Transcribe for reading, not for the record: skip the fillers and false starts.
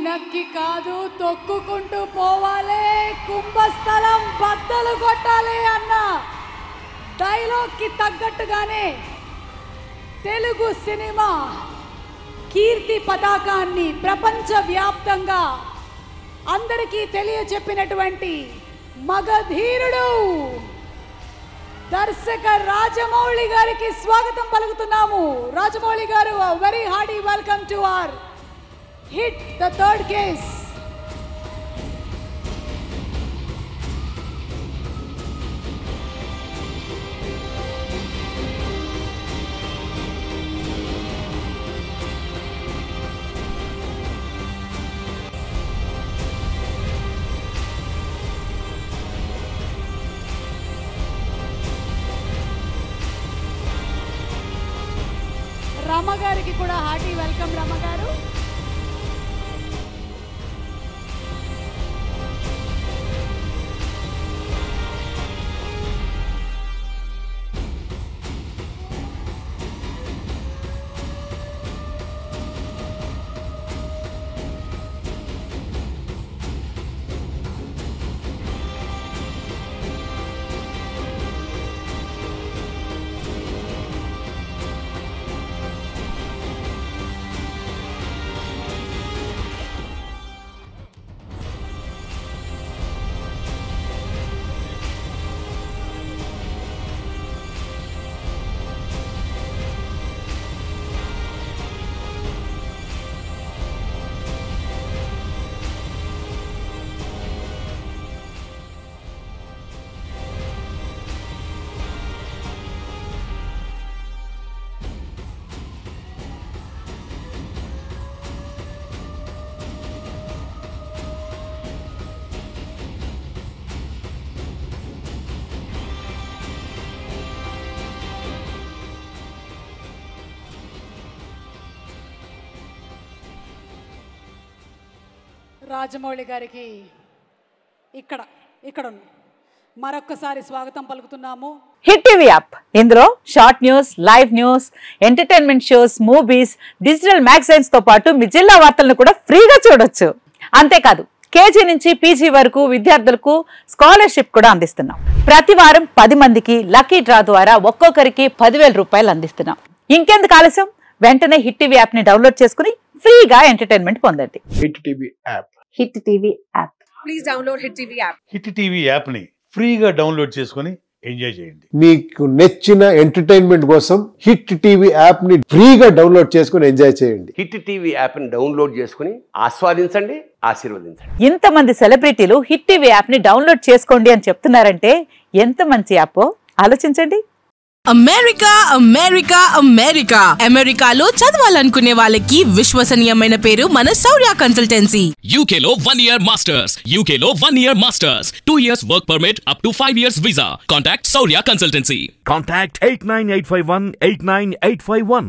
నక్కి కాదు తొక్కుకుంటూ పోవాలే, కుంభస్థలం బద్దలు కొట్టాలి అన్న డైలాగ్కి తగ్గట్టుగానే తెలుగు సినిమా కీర్తి పతాకాన్ని ప్రపంచవ్యాప్తంగా అందరికీ తెలియచెప్పినటువంటి మగధీరుడు దర్శక రాజమౌళి గారికి స్వాగతం పలుకుతున్నాము. రాజమౌళి గారు, very Hardy welcome to our hit the third case. Rama గారికి కూడా హార్టీ వెల్కమ్. రమ గారు, రాజమౌళి గారికి ఇక్కడ మరొక్కసారి స్వాగతం పలుకుతున్నాము. హిట్ టీవీ యాప్, ఇందులో short news, live news, entertainment shows, movies, digital magazines తో పాటు మీ జిల్లా వార్తలను కూడా ఫ్రీగా చూడొచ్చు. అంతేకాదు, కేజీ నుంచి పీజీ వరకు విద్యార్థులకు స్కాలర్షిప్ కూడా అందిస్తున్నాం. ప్రతి వారం 10 మందికి లక్కీ డ్రా ద్వారా ఒక్కొక్కరికి 10,000 రూపాయలు అందిస్తున్నాం. ఇంకెందుకు ఆలస్యం, వెంటనే హిట్ టీవీ యాప్ ని డౌన్లోడ్ చేసుకుని ఫ్రీగా ఎంటర్టైన్మెంట్ పొందండి. Hit TV app. Hit TV app. Please download hit TV app. Hit TV app ని ఫ్రీగా డౌన్లోడ్ చేసుకుని ఎంజాయ్ చేయండి. మీకు నచ్చిన ఎంటర్టైన్మెంట్ కోసం హిట్ టీవీ యాప్ ని ఫ్రీగా డౌన్లోడ్ చేసుకుని ఎంజాయ్ చేయండి. హిట్ టీవీ యాప్ ని డౌన్లోడ్ చేసుకుని ఆస్వాదించండి, ఆశీర్వదించండి. ఇంతమంది సెలబ్రిటీలు హిట్ టీవీ యాప్ ని డౌన్లోడ్ చేసుకోండి అని చెప్తున్నారంటే ఎంత మంచి యాప్ ఆలోచించండి. అమెరికా అమెరికా అమెరికా అమెరికాలో చదవాలనుకునే వాళ్ళకి విశ్వసనీయమైన పేరు మన శౌర్య కన్సల్టెన్సీ. UK లో 1 year masters, UK లో 1 year masters, 2 years work permit up to 5 years visa. Contact Saurya Consultancy. Contact 89851 89851.